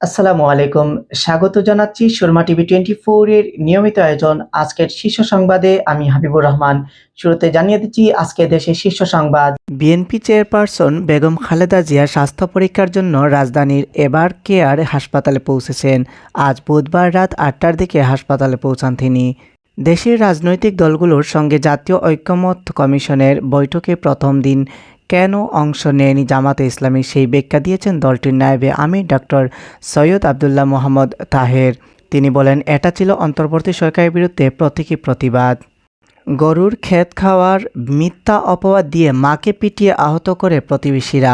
আসসালামু আলাইকুম। স্বাগত জানাচ্ছি সুরমা টিভি 24 এর নিয়মিত আয়োজন আজকের শীর্ষ সংবাদে। আমি হাবিবুর রহমান। শুরুতে জানিয়ে দিচ্ছি আজকে দেশের শীর্ষ সংবাদ। বিএনপি চেয়ারপারসন বেগম খালেদা জিয়া স্বাস্থ্য পরীক্ষার জন্য রাজধানীর এবার কেয়ার হাসপাতালে পৌঁছেছেন। আজ বুধবার রাত ৮টার দিকে হাসপাতালে পৌঁছান তিনি। দেশের রাজনৈতিক দলগুলোর সঙ্গে জাতীয় ঐকমত্য কমিশনের বৈঠকে প্রথম দিন কেন অংশ নেয়নি জামাতে ইসলামী সেই ব্যাখ্যা দিয়েছেন দলটির নায়েবে আমির ডক্টর সৈয়দ আবদুল্লাহ মোহাম্মদ তাহের। তিনি বলেন, এটা ছিল অন্তর্বর্তী সরকারের বিরুদ্ধে প্রতীকী প্রতিবাদ। গরুর ক্ষেত খাওয়ার মিথ্যা অপবাদ দিয়ে মাকে পিটিয়ে আহত করে প্রতিবেশীরা।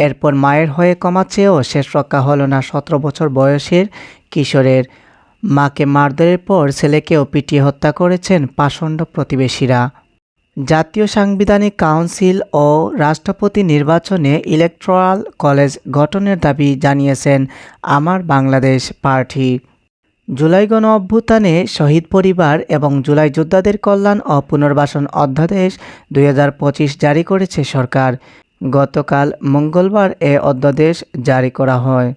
এরপর মায়ের হয়ে ক্ষমা চেয়েও শেষ রক্ষা হলো না 17 বছর বয়সের কিশোরের। মাকে মারধরের পর ছেলেকেও পিটিয়ে হত্যা করেছেন পাষণ্ড প্রতিবেশীরা। জাতীয় সাংবিধানিক কাউন্সিল ও রাষ্ট্রপতি নির্বাচনে ইলেকট্রাল কলেজ গঠনের দাবি জানিয়েছেন আমার বাংলাদেশ পার্টি। জুলাই গণ অভ্যুত্থানে শহীদ পরিবার এবং জুলাই যোদ্ধাদের কল্যাণ ও পুনর্বাসন অধ্যাদেশ 2025 জারি করেছে সরকার। গতকাল মঙ্গলবার এ অধ্যাদেশ জারি করা হয়।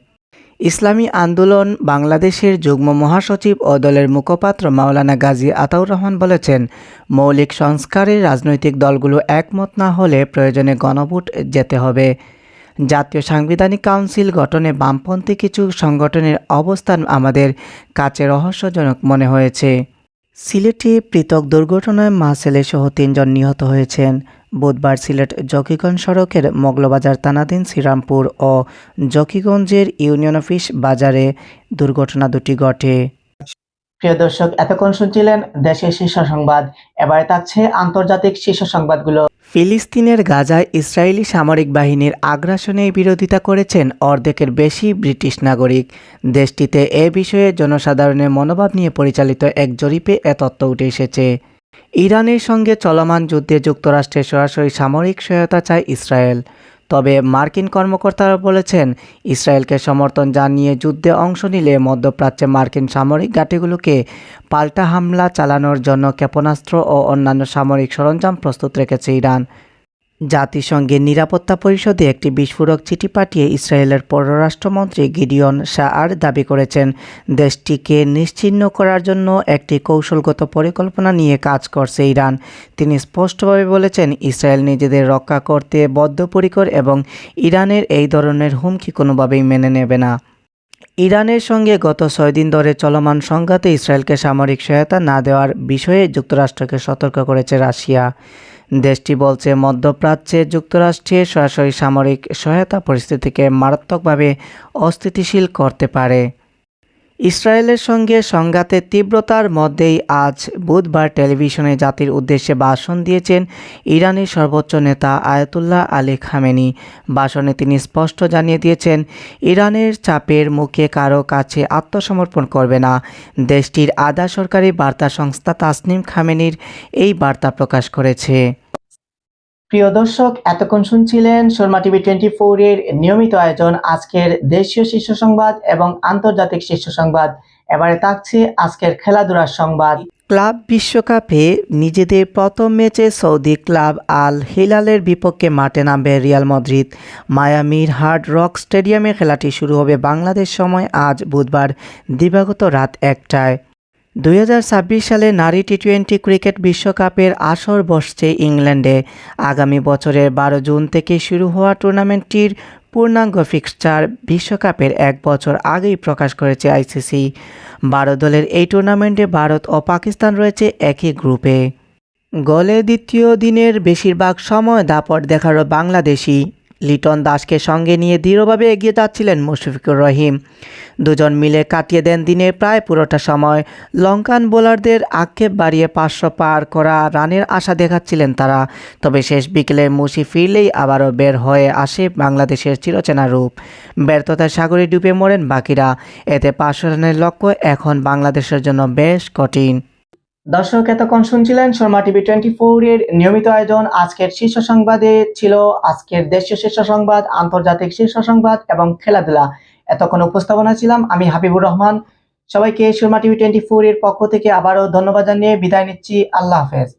ইসলামী আন্দোলন বাংলাদেশের যুগ্ম মহাসচিব ও দলের মুখপাত্র মাওলানা গাজী আতাউর রহমান বলেছেন, মৌলিক সংস্কারে রাজনৈতিক দলগুলো একমত না হলে প্রয়োজনে গণভোট যেতে হবে। জাতীয় সাংবিধানিক কাউন্সিল গঠনে বামপন্থী কিছু সংগঠনের অবস্থান আমাদের কাছে রহস্যজনক মনে হয়েছে। সিলেটে পৃথক দুর্ঘটনায় মা ছেলেসহ 3 জন নিহত হয়েছেন। বুধবার সিলেট জকিগঞ্জ সড়কের মগলবাজার থানাধীন শ্রীরামপুর ও জকিগঞ্জের ইউনিয়ন অফিস বাজারে দুর্ঘটনা দুটি ঘটে। প্রিয় দর্শক, এতক্ষণ শুনছিলেন দেশের শীর্ষ সংবাদ। এবারে থাকছে আন্তর্জাতিক শীর্ষ সংবাদগুলো। ফিলিস্তিনের গাজায় ইসরায়েলি সামরিক বাহিনীর আগ্রাসনের বিরোধিতা করেছেন অর্ধেকের বেশি ব্রিটিশ নাগরিক। দেশটিতে এ বিষয়ে জনসাধারণের মনোভাব নিয়ে পরিচালিত এক জরিপে এ তথ্য উঠে এসেছে। ইরানের সঙ্গে চলমান যুদ্ধে যুক্তরাষ্ট্রের সরাসরি সামরিক সহায়তা চায় ইসরায়েল। তবে মার্কিন কর্মকর্তারা বলেছেন, ইসরায়েলকে সমর্থন জানিয়ে যুদ্ধে অংশ নিলে মধ্যপ্রাচ্যে মার্কিন সামরিক ঘাঁটিগুলোকে পাল্টা হামলা চালানোর জন্য ক্ষেপণাস্ত্র ও অন্যান্য সামরিক সরঞ্জাম প্রস্তুত রেখেছে ইরান। জাতিসংঘের নিরাপত্তা পরিষদে একটি বিস্ফোরক চিঠি পাঠিয়ে ইসরায়েলের পররাষ্ট্রমন্ত্রী গিডিয়ন সাআর দাবি করেছেন, দেশটিকে নিশ্চিহ্ন করার জন্য একটি কৌশলগত পরিকল্পনা নিয়ে কাজ করছে ইরান। তিনি স্পষ্টভাবে বলেছেন, ইসরায়েল নিজেদের রক্ষা করতে বদ্ধপরিকর এবং ইরানের এই ধরনের হুমকি কোনোভাবেই মেনে নেবে না। ইরানের সঙ্গে গত 6 দিন ধরে চলমান সংঘাতে ইসরায়েলকে সামরিক সহায়তা না দেওয়ার বিষয়ে যুক্তরাষ্ট্রকে সতর্ক করেছে রাশিয়া। দেশটি বলছে, মধ্যপ্রাচ্যে যুক্তরাষ্ট্রের সরাসরি সামরিক সহায়তা পরিস্থিতিকে মারাত্মকভাবে অস্থিতিশীল করতে পারে। ইসরায়েলের সঙ্গে সংঘাতের তীব্রতার মধ্যেই আজ বুধবার টেলিভিশনে জাতির উদ্দেশ্যে ভাষণ দিয়েছেন ইরানের সর্বোচ্চ নেতা আয়াতুল্লাহ আলী খামেনি। ভাষণে তিনি স্পষ্ট জানিয়ে দিয়েছেন, ইরানের চাপের মুখে কারো কাছে আত্মসমর্পণ করবে না। দেশটির আধা সরকারি বার্তা সংস্থা তাসনিম খামেনির এই বার্তা প্রকাশ করেছে। প্রিয় দর্শক, এতক্ষণ শুনছিলেন সুরমা টিভি 24 এর নিয়মিত আয়োজন আজকের দেশীয় শীর্ষ সংবাদ এবং আন্তর্জাতিক শীর্ষ সংবাদ। এবারে থাকছে আজকের খেলাধুলার সংবাদ। ক্লাব বিশ্বকাপে নিজেদের প্রথম ম্যাচে সৌদি ক্লাব আল হিলালের বিপক্ষে মাঠে নামবে রিয়াল মাদ্রিদ। মায়ামির হার্ড রক স্টেডিয়ামে খেলাটি শুরু হবে বাংলাদেশ সময় আজ বুধবার দিবাগত রাত 1টায়। 2026 সালে নারী টি-20 ক্রিকেট বিশ্বকাপের আসর বসছে ইংল্যান্ডে। আগামী বছরের 12 জুন থেকে শুরু হওয়া টুর্নামেন্টটির পূর্ণাঙ্গ ফিক্সচার বিশ্বকাপের 1 বছর আগেই প্রকাশ করেছে আইসিসি। 12 দলের এই টুর্নামেন্টে ভারত ও পাকিস্তান রয়েছে একই গ্রুপে। গোলে দ্বিতীয় দিনের বেশিরভাগ সময় দাপট দেখালো বাংলাদেশি। লিটন দাসকে সঙ্গে নিয়ে দৃঢ়ভাবে এগিয়ে যাচ্ছিলেন মুশফিকুর রহিম। দুজন মিলে কাটিয়ে দেন দিনের প্রায় পুরোটা সময়। লঙ্কান বোলারদের আক্ষেপ বাড়িয়ে 500 পার করা রানের আশা দেখাচ্ছিলেন তারা। তবে শেষ বিকেলে মুশি ফিরলেই আবারও বের হয়ে আসে বাংলাদেশের চিরচেনা রূপ। ব্যর্থতার সাগরে ডুবে মরেন বাকিরা। এতে 500 রানের লক্ষ্য এখন বাংলাদেশের জন্য বেশ কঠিন। দর্শক, এতক্ষণ শুনছিলেন সুরমা টিভি 24 এর নিয়মিত আয়োজন আজকের শীর্ষ সংবাদে ছিল আজকের দেশীয় শীর্ষ সংবাদ, আন্তর্জাতিক শীর্ষ সংবাদ এবং খেলাধুলা। এতক্ষণ উপস্থাপনা ছিলাম আমি হাবিবুর রহমান। সবাইকে সুরমা টিভি 24 এর পক্ষ থেকে আবারও ধন্যবাদ জানিয়ে বিদায় নিচ্ছি। আল্লাহ হাফেজ।